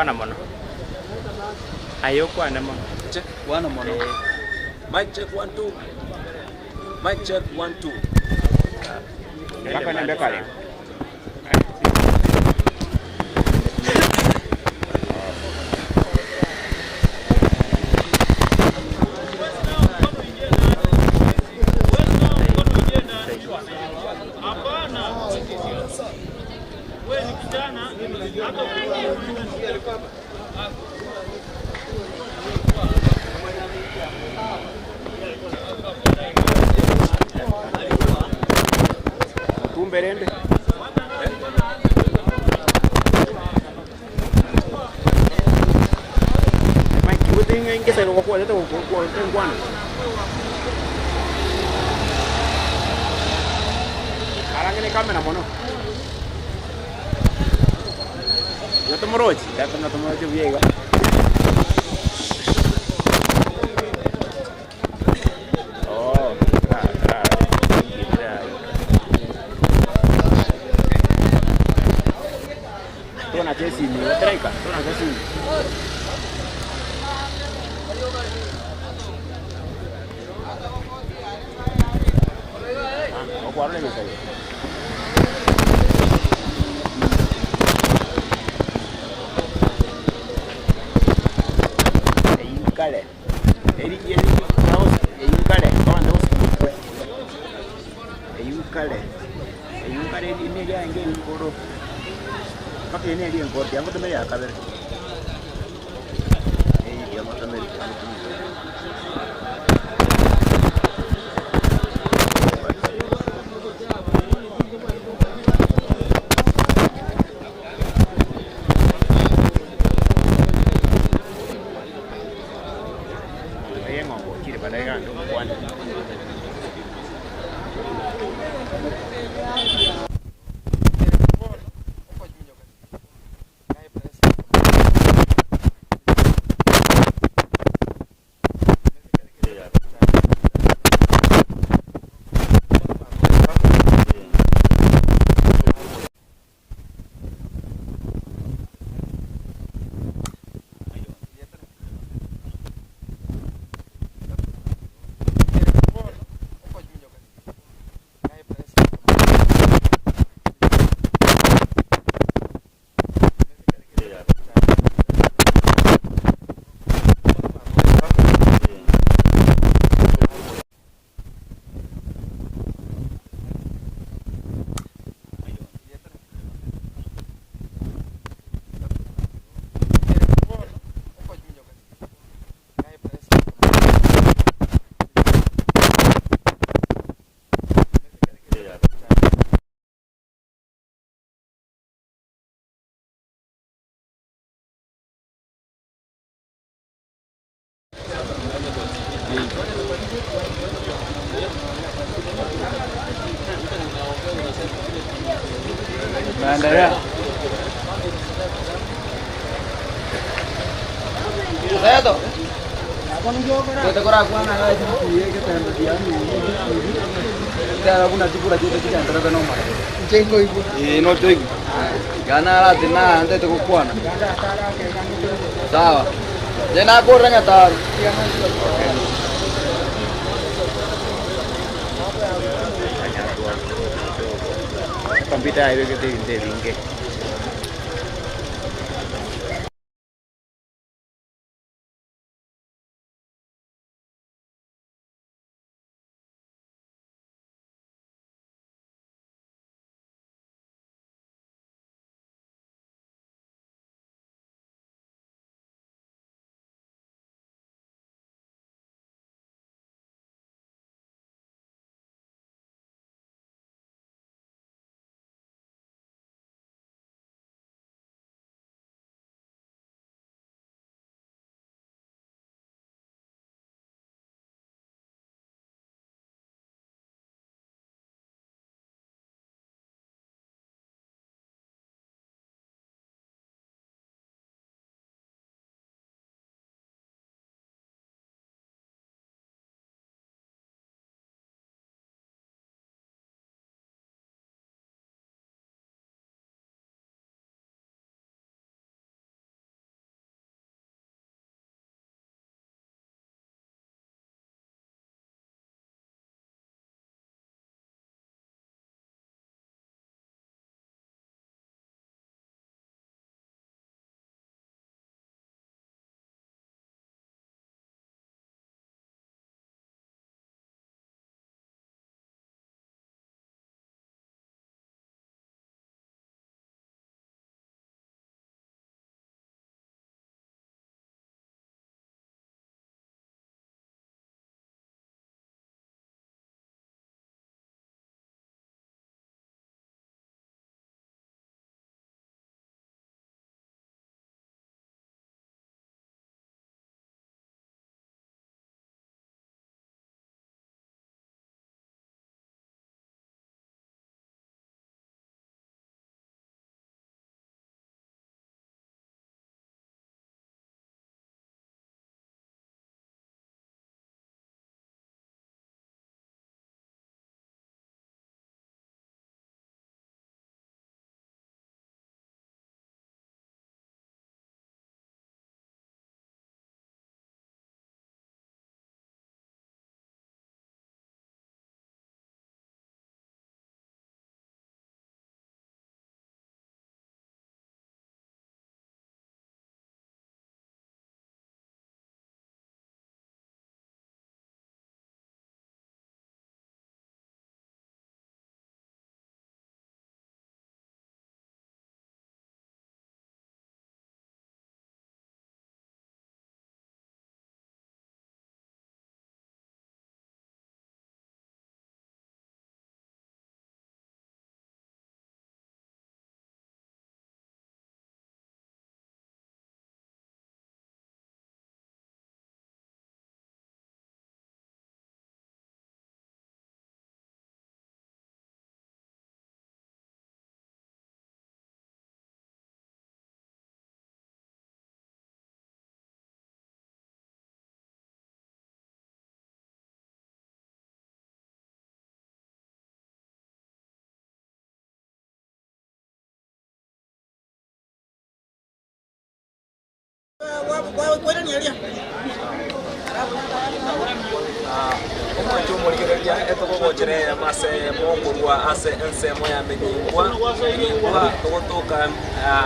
kwana mono. Ayo kwana mono. Check kwana mono. Mic check 1 2. Mic check 1 2. Kaka nembe kale. Tumberende. Mike, you think ingese lo kwa leta kwa tengwana. Arangene kamera mono. Yo tomo rochi, ya tomo rochi viega. Oh, claro. Tuna chesi ni treka, tuna chesi. Ah, kwa nini sasa? Kale. Eri naos kale, kama naos. Kale ni ya ngeni ngoro. Kaka ni ali ngoro, yango tumeli akabere. Yango tumeli. Bandara. Saya tuh. Kita kurang aja sih kita dia ni. Kita pun nanti pura kita kita antara nomor. Cengko ibu. No cengko. Gana lah tina nanti tu kuan. Sawa. Jangan aku orangnya tahu. Computer itu kita tinggi. Omuntu omulikereria etogogochere mase mongurwa ase ensemo ya menyingwa togotoka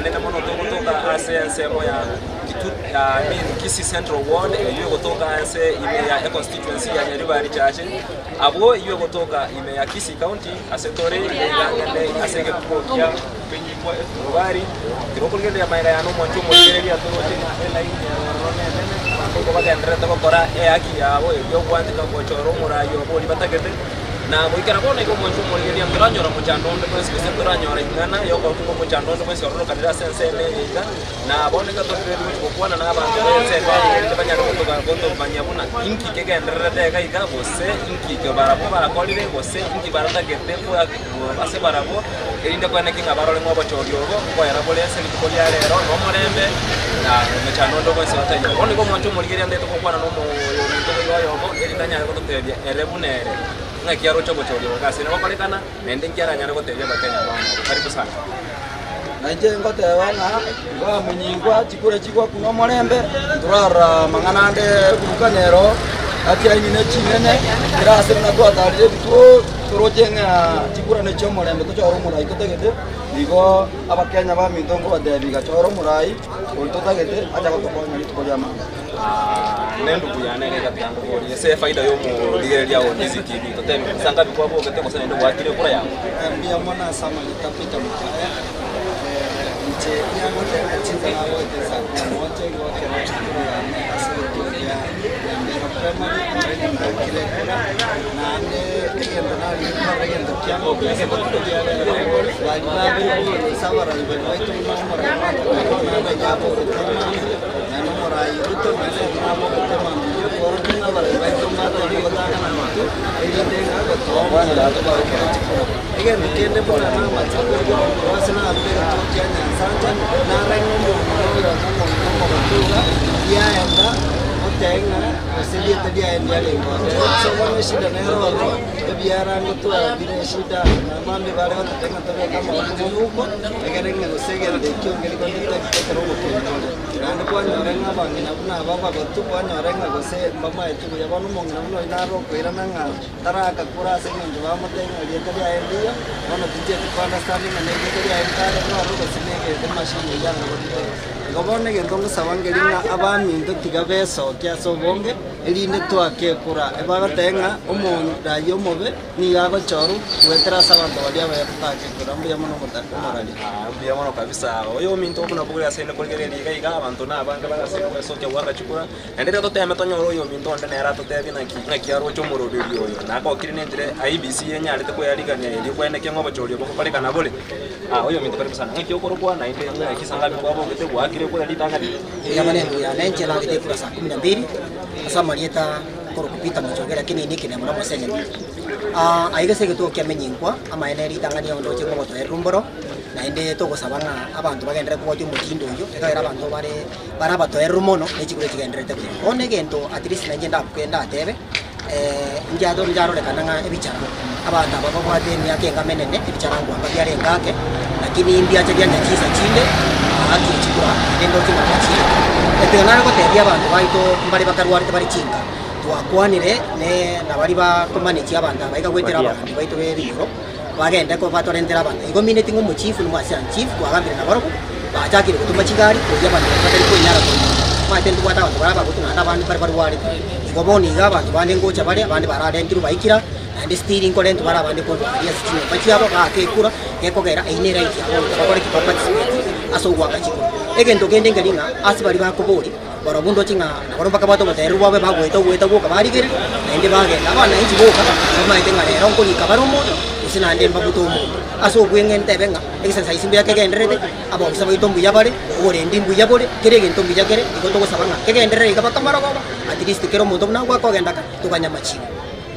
nene mono togotoka ase ensemo ya Kisii Central Ward iyo gotoka ase ime ya constituency ya Nyaribari chache abo iyo gotoka ime ya Kisii County ase tore ya ase gepokia menyingwa Nyaribari kirokogende ya maira ya no muntu omulikereria togochena elaini ya ronene ko bagenda gukora haki yabo yo kwandika gochoro murayo boli batagete na mwikara kone ko mwancho murigeria mturanyora muchandondo kwese kwese mturanyora ingana yo ko muchandondo kwese oro kadira sense nega na bone ka tofere kukwana na abantu bese ka banyara kutoka gondo banyabuna inki kegendera teka ika bose inki ke barabo barakolire bose inki baratagete ko ase barabo erinde kwane kinga barole ngobo choryogo ko yarabole ase likolia rero no morembe na muchandondo kwese batayo bone ko mwancho murigeria ndeto kukwana no mo yo erindanya ko totebya erebunere nga kiaro chogo chogo kasi na bakolekana nende kiara nyana ko tebya bakenya bana karibu sana nanje ngote wana nga munyingwa chikure chikwa kuno morembe turara manganande kurukanero ati aini ne chinene grase na kwa dalje bituo turojenga chikura ne chomorembe to choro murai to tegete nigo abakenya ba mindongo badebi ga choro murai to tegete aja ko tokonya ni to jama nendo kuyana ne katanga ko yese faida yo mu ligeria o niziki bi to teme sanga bi kwa bo kete ko sene wakire kura ya mbia mona sama litapita mkaya nje ya mote na chinza na wote sa mote go kera chukuru ya asili ya mbero primary na kile kuna na ande kigendo na lipa kigendo kiango kile ko ya la bi sabara ibe no itu mara na na japo tema na no mora itu na na mo tema ko na bara ibe to ma to ni kota na ma to ile de na ko to wa na to ba kera chukuru ige nikende bona na ma chukuru wasna ape to kenya sanja na rango mo no ya enda otenga sedia tadi ayendia lengo so wana shida na roho biara ngoto bile shida na mambe bare otenga tobe kama huko egerenga gusegera de kyongeli ko ndite roho ko nande kwa nyorenga bangina buna baba gotu kwa nyorenga gose mama etu ya banu mongna no inaro ko irananga taraka kura sengi ba motenga ye tadi ayendia wana tije tukana stani na ne tadi ayentare no ro sinege de machine ya ngoto gobone gendongo sabangelinga abami ndo tigabeso kya sobonge elinde twake kura ebabatenga omuntu dayo mobe ni gago choru wetera sabanto balia bayatake kura mbuya mono mutakomorali mbuya mono kabisa oyo minto kuna bugura sene kolgereri ga abantu na abanga bagase kweso kya waka chukura endere to teme tonyoro yo minto ndene era to tebi na kiaro cho morobiri oyo na ko kirine ndire IBC yenya alete ko yariganya ili kwene ke ngobo chorio ko palika na bole oyo minto kabisa ngiki okoro kwa na inde na kisanga kwa bo kete wa ya maneno ya nenche la ile kwa saa 12 asa marieta koro kupita mchogera kini niki na mramo senye aiga sege to kya menyingwa ama ene ritangania ondo che ngoto erumboro na inde to gosabanga abantu bagendere ko yo mutindo yo eka era abantu bara bato erumono echikure chigendere te one gento at least na ngenda kenda atebe njado le kananga ebicharo abantu ababa kwate myake ngamenene ebicharo ngwa byare ngake lakini mbia cha byanya chisa chinde aki chikura nendo kima chile etenana ko tebya abantu baito mbali bakarwari bari chinga twakwanire ne nabari ba kumanage abantu abaika gwetera abantu baito beriro bagenda ko batorendera abantu igo minute ngo muchifu no asya chief twagambira nabaro bachakire gutuma chigari ko yabantu batari ko inyara ko matendo kwata abantu baraba gutuna abantu bari wari igo boni ga abantu bande ngocha bari abandi barade ntiru baikira and steering ko lento baraba bande ko yes chino bachiabo ka ke kura ke ko gera ainera iki abo bakore ki participate aso gwa kachiko egento gende ngelinga asibali bakobori barabundo chinga nabaro bakabato bateru babe bagweta go kabari gere ende bagenda abana inji boka soma itenga lero ko ni kabaro moto usina ande mbabuto mo aso gwengente benga exercise mbya ke gendrede abo sabai tombu yabare ore ndimbu yabore kere gento mbya kere ikoto go sabanga ke gendrede ka bakamaro ko at least kero moto na kwa ko genda ka tukanya machi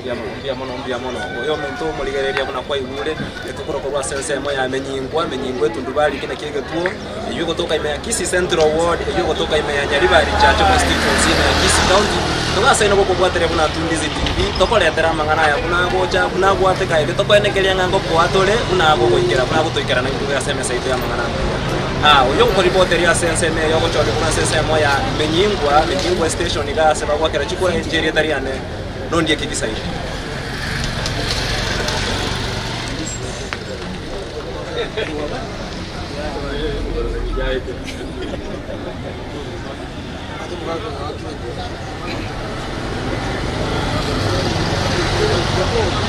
mbia mono oyo muntu muligereria buna kwa igure etukoro kwa sense mo ya menyingwa tundubali kina kige tuo iyo gotoka ime ya Kisii Central Ward iyo gotoka ime ya Nyaribari Church constituency na Kisii County tugasa ino boko bwatere buna tundizi TV tokoletera mangana ya buna gocha buna gwateka ile tokoenekeria ngango kwa tole buna go goikera buna gotoikera na nduga sema saito ya mangana uyo kuripoteri ya senseme yoko choni kuna sensemo ya menyingwa station ga seba kwa kera chikura injeri tariane ndondie kikisa hivi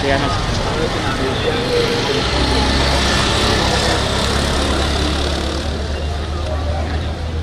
Sianas.